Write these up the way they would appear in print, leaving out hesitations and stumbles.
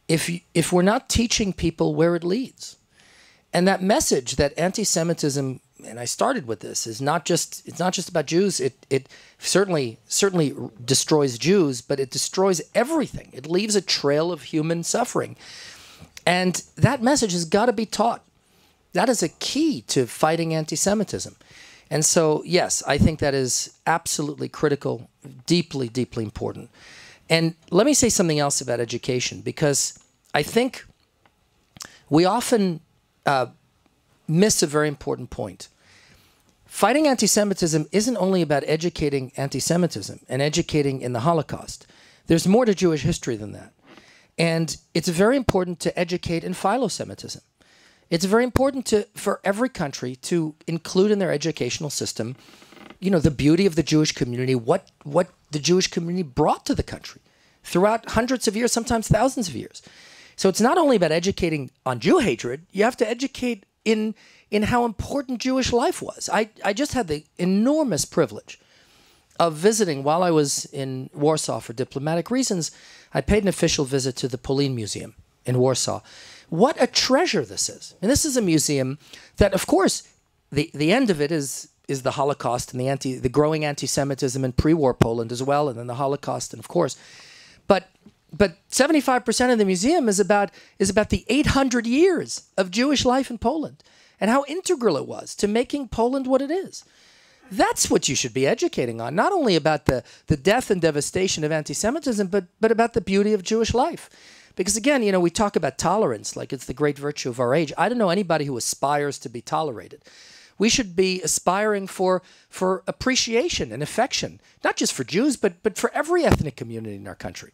if we're not teaching people where it leads. And that message that anti-Semitism, and I started with this, it's not just about Jews. It certainly destroys Jews, but it destroys everything. It leaves a trail of human suffering. And that message has got to be taught. That is a key to fighting anti-Semitism. And so, yes, I think that is absolutely critical, deeply, deeply important. And let me say something else about education, because I think we often miss a very important point. Fighting anti-Semitism isn't only about educating anti-Semitism and educating in the Holocaust. There's more to Jewish history than that. And it's very important to educate in philo-Semitism. It's very important for every country to include in their educational system, you know, the beauty of the Jewish community, what the Jewish community brought to the country throughout hundreds of years, sometimes thousands of years. So it's not only about educating on Jew hatred, you have to educate in how important Jewish life was. I just had the enormous privilege of visiting while I was in Warsaw for diplomatic reasons. I paid an official visit to the Polin Museum in Warsaw. What a treasure this is. And this is a museum that, of course, the end of it is the Holocaust and the growing anti-Semitism in pre-war Poland as well, and then the Holocaust, and of course. But 75% of the museum is about the 800 years of Jewish life in Poland and how integral it was to making Poland what it is. That's what you should be educating on, not only about the death and devastation of anti-Semitism, but about the beauty of Jewish life. Because again, you know, we talk about tolerance like it's the great virtue of our age. I don't know anybody who aspires to be tolerated. We should be aspiring for appreciation and affection, not just for Jews, but for every ethnic community in our country.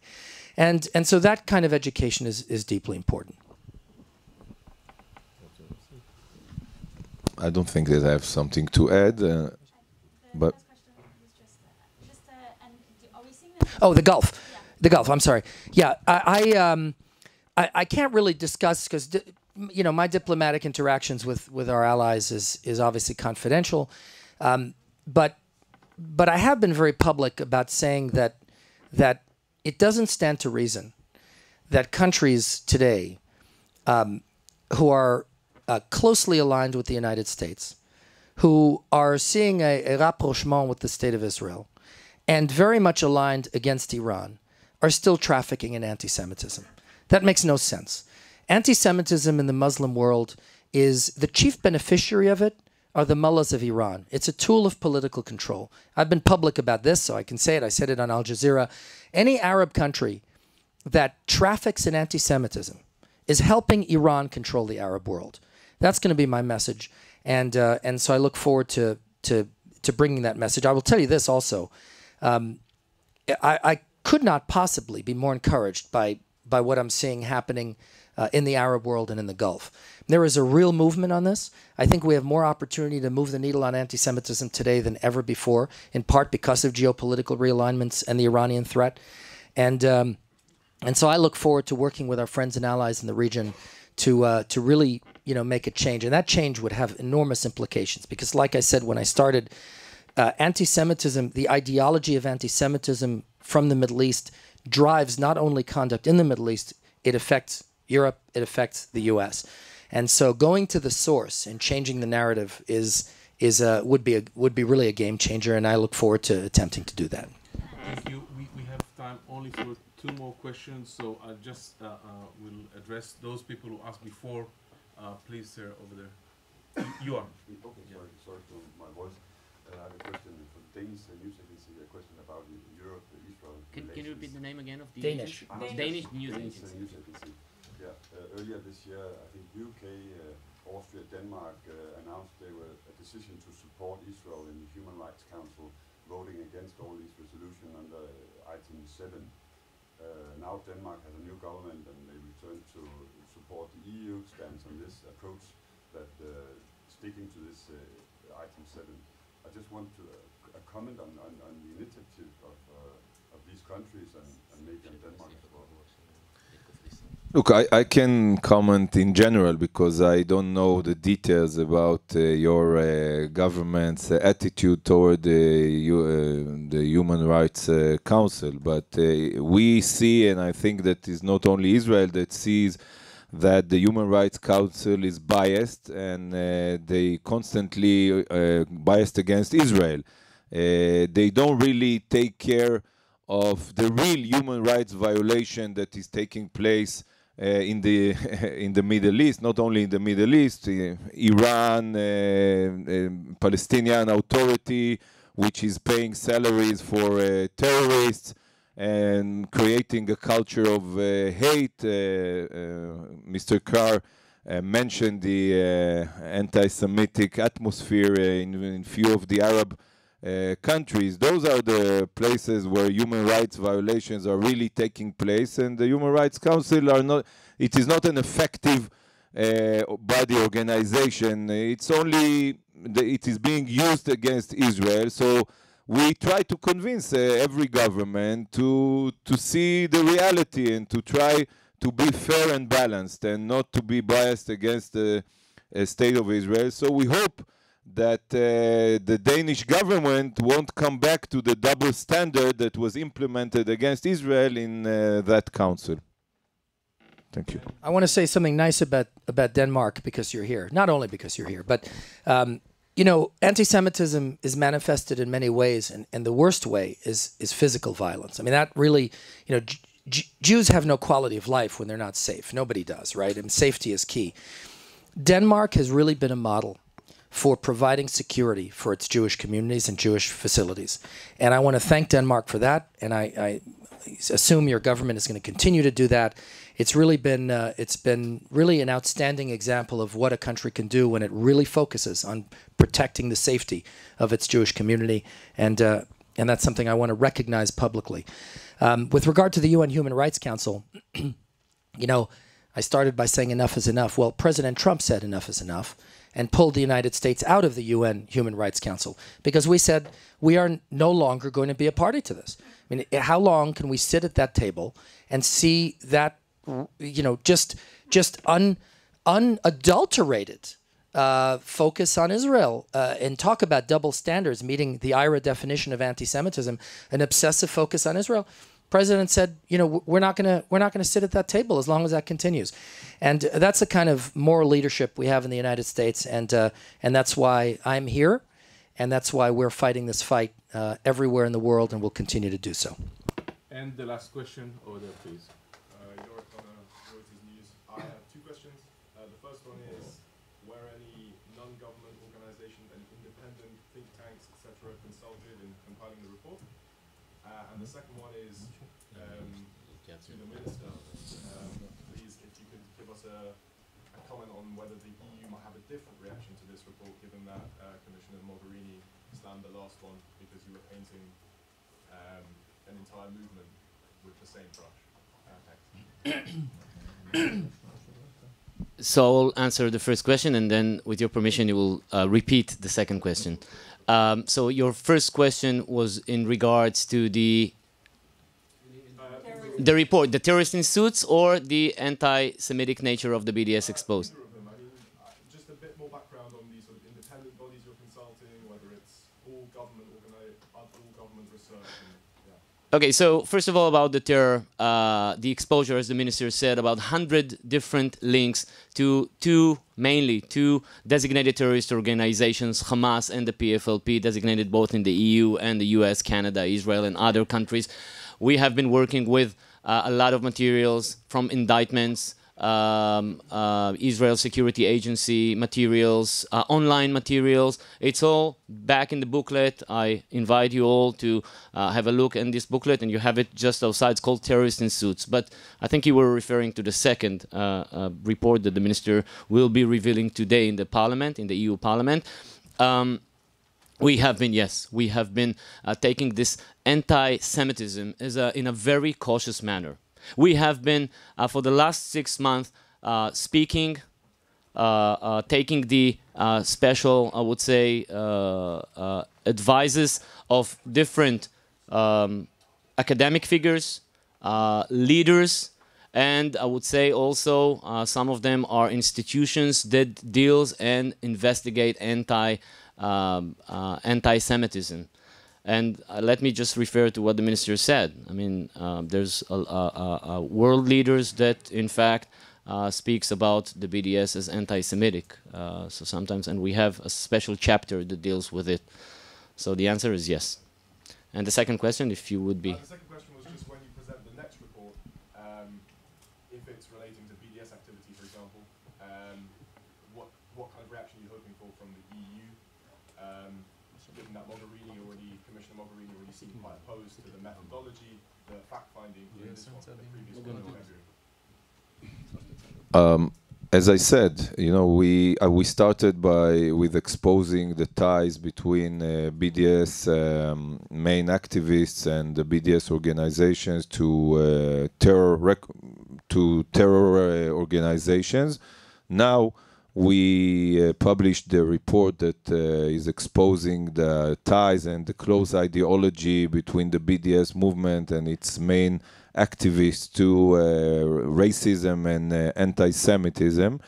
And so that kind of education is deeply important. I don't think that I have something to add, but... Oh, the Gulf. Yeah. The Gulf, I'm sorry. Yeah, I can't really discuss, because you know, my diplomatic interactions with our allies is obviously confidential, but I have been very public about saying that it doesn't stand to reason that countries today who are closely aligned with the United States, who are seeing a rapprochement with the State of Israel, and very much aligned against Iran, are still trafficking in anti-Semitism. That makes no sense. Anti-Semitism in the Muslim world is the chief beneficiary of it are the mullahs of Iran. It's a tool of political control. I've been public about this, so I can say it. I said it on Al Jazeera. Any Arab country that traffics in anti-Semitism is helping Iran control the Arab world. That's going to be my message, and so I look forward to bringing that message. I will tell you this also. I could not possibly be more encouraged by what I'm seeing happening in the Arab world and in the Gulf. There is a real movement on this. I think we have more opportunity to move the needle on anti-Semitism today than ever before, in part because of geopolitical realignments and the Iranian threat. And so I look forward to working with our friends and allies in the region to really, you know, make a change. And that change would have enormous implications because, like I said when I started, anti-Semitism, the ideology of anti-Semitism from the Middle East drives not only conduct in the Middle East, it affects Europe, it affects the U.S. And so going to the source and changing the narrative would be really a game changer, and I look forward to attempting to do that. Thank you. We have time only for 2 more questions, so I just will address those people who asked before. Please, sir, over there. You are. Okay, sorry for my voice. I have a question for Danish news agency, a question about Europe, Israel. Can you repeat the name again of the Danish? Danish news agency. News agency. Yeah, earlier this year, I think UK, Austria, Denmark announced they were a decision to support Israel in the Human Rights Council, voting against all these resolutions under item 7. Now Denmark has a new government and they return to support the EU stance on this approach that sticking to this item 7. I just want to comment on the initiative of these countries and maybe on Denmark as well. Look, I can comment in general because I don't know the details about your government's attitude toward the Human Rights Council. But we see, and I think that is not only Israel that sees that the Human Rights Council is biased and they constantly biased against Israel. They don't really take care of the real human rights violation that is taking place in the Middle East, not only in the Middle East, Iran, Palestinian Authority, which is paying salaries for terrorists and creating a culture of hate. Mr. Carr mentioned the anti-Semitic atmosphere in few of the Arab countries. Those are the places where human rights violations are really taking place, and the Human Rights Council it is not an effective body organization. It is being used against Israel. So we try to convince every government to see the reality and to try to be fair and balanced and not to be biased against the state of Israel. So we hope that the Danish government won't come back to the double standard that was implemented against Israel in that council. Thank you. I want to say something nice about Denmark because you're here. Not only because you're here, but you know, anti-Semitism is manifested in many ways, and the worst way is physical violence. I mean, that really, you know, Jews have no quality of life when they're not safe. Nobody does, right? And safety is key. Denmark has really been a model for providing security for its Jewish communities and Jewish facilities. And I want to thank Denmark for that, and I assume your government is going to continue to do that. It's really been really an outstanding example of what a country can do when it really focuses on protecting the safety of its Jewish community, and that's something I want to recognize publicly. With regard to the UN Human Rights Council, you know, I started by saying enough is enough. Well, President Trump said enough is enough and pulled the United States out of the UN Human Rights Council because we said we are no longer going to be a party to this. I mean, how long can we sit at that table and see that, you know, just unadulterated focus on Israel and talk about double standards, meeting the IRA definition of anti-Semitism, an obsessive focus on Israel? President said, you know, we're not going to sit at that table as long as that continues, and that's the kind of moral leadership we have in the United States, and that's why I'm here, and that's why we're fighting this fight everywhere in the world, and we'll continue to do so. And the last question over there, please. Yorick on Reuters News. I have two questions. The first one is, were any non-government organizations and independent think tanks, etc., consulted in compiling the report? And the second one is, to the Minister, please, if you could give us a comment on whether the EU might have a different reaction to this report, given that Commissioner Mogherini slammed the last one because you were painting an entire movement with the same brush. So I'll answer the first question, and then, with your permission, you will repeat the second question. So your first question was in regards to the report, the terrorist in suits, or the anti-Semitic nature of the BDS exposed? Just a bit more background on these sort of independent bodies you're consulting, whether it's all government research. Okay, so first of all, about the terror, the exposure, as the minister said, about 100 different links to mainly two designated terrorist organizations, Hamas and the PFLP, designated both in the EU and the US, Canada, Israel, and other countries. We have been working with a lot of materials, from indictments, Israel Security Agency materials, online materials. It's all back in the booklet. I invite you all to have a look in this booklet, and you have it just outside. It's called Terrorists in Suits. But I think you were referring to the second report that the minister will be revealing today in the Parliament, in the EU Parliament. We have been taking this anti-Semitism in a very cautious manner. We have been, for the last 6 months, speaking, taking the special, I would say, advices of different academic figures, leaders, And I would say also some of them are institutions that deals and investigate anti-Semitism. And let me just refer to what the minister said. I mean, there's world leaders that, in fact, speaks about the BDS as anti-Semitic. So sometimes, and we have a special chapter that deals with it. So the answer is yes. And the second question, if you would be. The second question was just when you present the next report, if it's relating to BDS activity, for example, what kind of reaction are you hoping for from the EU? Given that Commissioner Mogherini already seemed quite opposed to the methodology, the fact-finding in this one, the previous one in February. As I said, we started with exposing the ties between BDS main activists and the BDS organizations to terror organizations. Now we published the report that is exposing the ties and the close ideology between the BDS movement and its main activists to racism and anti-Semitism.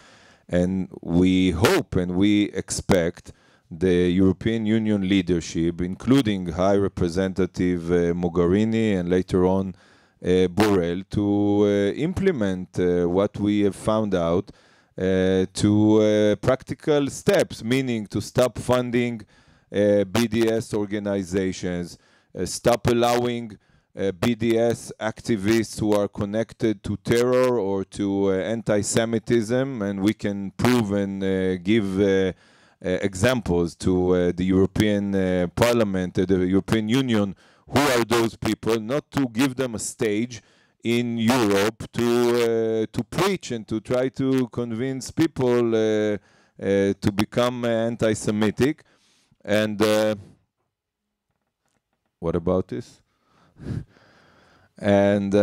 And we hope and we expect the European Union leadership, including High Representative Mogherini and later on Borrell, to implement what we have found out to practical steps, meaning to stop funding BDS organizations, stop allowing BDS activists who are connected to terror or to anti-Semitism, and we can prove and give examples to the European Parliament, the European Union, who are those people, not to give them a stage in Europe to preach and to try to convince people to become anti-Semitic. And what about this? And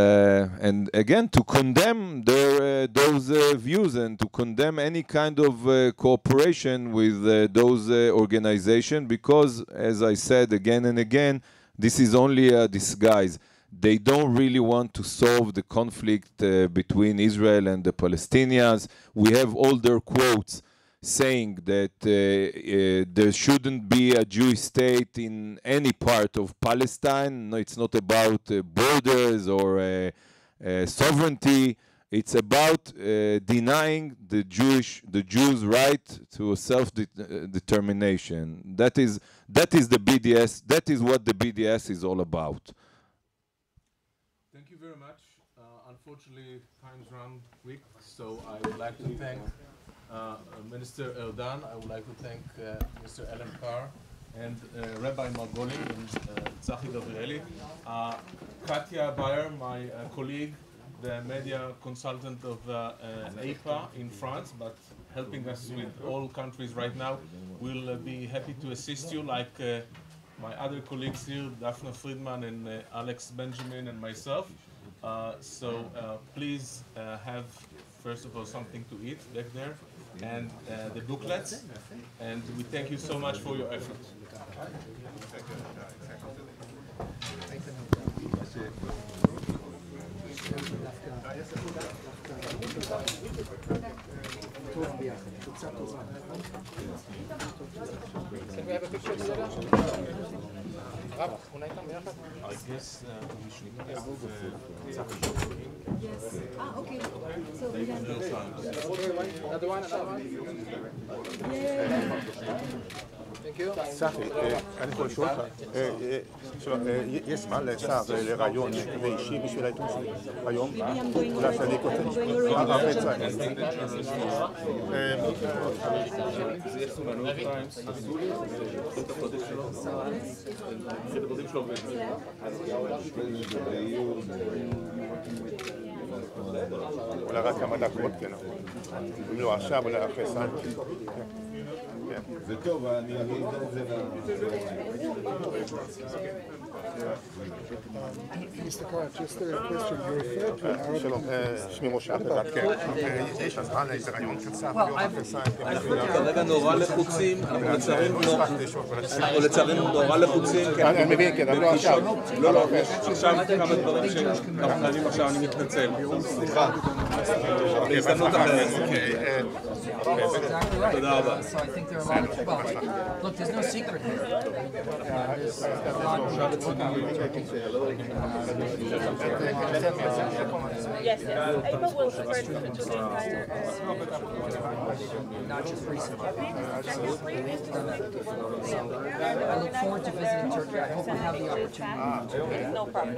again, to condemn those views and to condemn any kind of cooperation with those organizations, because, as I said again and again, this is only a disguise. They don't really want to solve the conflict between Israel and the Palestinians. We have all their quotes saying that there shouldn't be a Jewish state in any part of Palestine. No, it's not about borders or sovereignty. It's about denying the Jews' right to self-determination. That is the BDS. That is what the BDS is all about. Thank you very much. Unfortunately, time's run quick, so I would like to thank Minister Erdan. I would like to thank Mr. Alan Carr and Rabbi Margolin and Tzachi Gabrieli. Katya Bayer, my colleague, the media consultant of APA in France, but helping us with all countries right now, will be happy to assist you, like my other colleagues here, Daphne Friedman and Alex Benjamin and myself. So please have, first of all, something to eat back there, and the booklets. And we thank you so much for your effort. Can we have a picture together? I guess we should have Yes. Okay. So we have another one. Thank you. צחי, אני יכול לשאול אותך, יש זמן לשר לרעיון ואישי בשביל העיתון שלי היום? אולי שאני כותב הרבה צעדים. אולי רק כמה דקות, כן. אם לא עכשיו, אולי אחרי סנטי. זה טוב, אני אגיד את זה Mr. Carr, just a question. You referred to Arab שלום, שמי משה בבית, כן. יש הזמן לאיזה רעיון קצר, כרגע נורא לחוצים, אנחנו לצערנו נורא לחוצים. אני מבין, כן, אבל לא עכשיו. לא, עכשיו כמה דברים שאנחנו חייבים עכשיו, אני מתנצל. סליחה. בהזדמנות אחרת. תודה רבה. So I think there are a lot of, well, look, there's no secret here. Yes, April will spread to the entire. Not just recently. I look forward to visiting Turkey. I hope we have the opportunity. No problem.